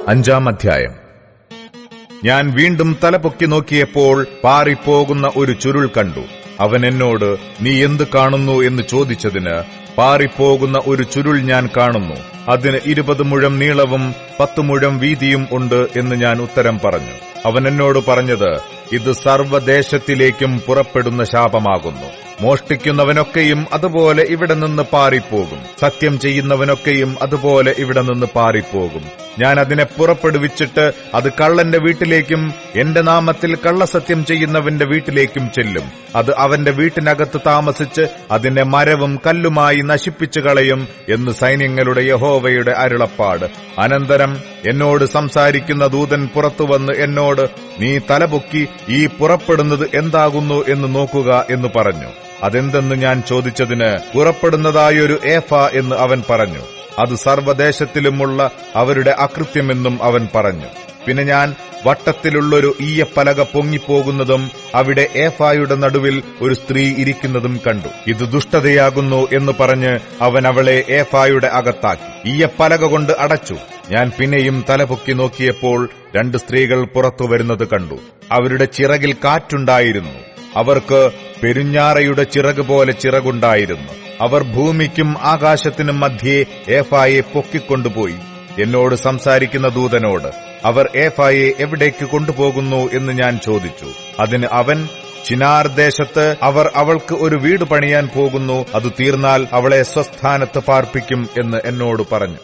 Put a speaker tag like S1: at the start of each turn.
S1: 5-ാം അധ്യായം. ഞാൻ വീണ്ടും തലപൊക്കി നോക്കിയപ്പോൾ പാറിപ്പോകുന്ന ഒരു ചുരുൾ കണ്ടു. അവൻ എന്നോട്, നീ എന്ത് കാണുന്നു എന്ന് ചോദിച്ചതിന്, പാറിപ്പോകുന്ന ഒരു ചുരുൾ ഞാൻ കാണുന്നു, അതിന് 20 മുഴം നീളവും 10 മുഴം വീതിയും ഉണ്ട് എന്ന് ഞാൻ ഉത്തരം പറഞ്ഞു. അവൻ എന്നോട് പറഞ്ഞത്, ഇത് സർവ്വദേശത്തിലേക്കും പുറപ്പെടുന്ന ശാപമാകുന്നു. മോഷ്ടിക്കുന്നവനൊക്കെയും അതുപോലെ ഇവിടെ നിന്ന് പാറിപ്പോകും, സത്യം ചെയ്യുന്നവനൊക്കെയും അതുപോലെ ഇവിടെ നിന്ന് പാറിപ്പോകും. ഞാൻ അതിനെ പുറപ്പെടുവിച്ചിട്ട് അത് കള്ളന്റെ വീട്ടിലേക്കും എന്റെ നാമത്തിൽ കള്ളസത്യം ചെയ്യുന്നവന്റെ വീട്ടിലേക്കും ചെല്ലും. അത് അവന്റെ വീട്ടിനകത്ത് താമസിച്ച് അതിനെ മരവും കല്ലുമായി നശിപ്പിച്ചു കളയും എന്ന് സൈന്യങ്ങളുടെ യഹോവയുടെ അരുളപ്പാട്. അനന്തരം എന്നോട് സംസാരിക്കുന്ന ദൂതൻ പുറത്തുവന്ന് എന്നോട്, നീ തലപൊക്കി ഈ പുറപ്പെടുന്നത് എന്താകുന്നു എന്ന് നോക്കുക എന്ന് പറഞ്ഞു. അതെന്തെന്ന് ഞാൻ ചോദിച്ചതിന്, പുറപ്പെടുന്നതായൊരു ഏഫ എന്ന് അവൻ പറഞ്ഞു. അത് സർവ്വദേശത്തിലുമുള്ള അവരുടെ അകൃത്യമെന്നും അവൻ പറഞ്ഞു. പിന്നെ ഞാൻ വട്ടത്തിലുള്ളൊരു ഈയപ്പലക പൊങ്ങിപ്പോകുന്നതും അവിടെ ഏഫായുടെ നടുവിൽ ഒരു സ്ത്രീ ഇരിക്കുന്നതും കണ്ടു. ഇത് ദുഷ്ടതയാകുന്നു എന്ന് പറഞ്ഞ് അവൻ അവളെ ഏഫായുടെ അകത്താക്കി ഈയപ്പലക കൊണ്ട് അടച്ചു. ഞാൻ പിന്നെയും തലപൊക്കി നോക്കിയപ്പോൾ 2 സ്ത്രീകൾ പുറത്തു വരുന്നത് കണ്ടു. അവരുടെ ചിറകിൽ കാറ്റുണ്ടായിരുന്നു. അവർക്ക് പെരുഞ്ഞാറയുടെ ചിറക് പോലെ ചിറകുണ്ടായിരുന്നു. അവർ ഭൂമിക്കും ആകാശത്തിനും മധ്യേ ഏഫായെ പൊക്കിക്കൊണ്ടുപോയി. എന്നോട് സംസാരിക്കുന്ന ദൂതനോട്, അവർ ഏഫായെ എവിടേക്ക് കൊണ്ടുപോകുന്നു എന്ന് ഞാൻ ചോദിച്ചു. അതിന് അവൻ, ചിനാർ ദേശത്ത് അവർ അവൾക്ക് ഒരു വീട് പണിയാൻ പോകുന്നു, അത് തീർന്നാൽ അവളെ സ്വസ്ഥാനത്ത് പാർപ്പിക്കും എന്ന് എന്നോട് പറഞ്ഞു.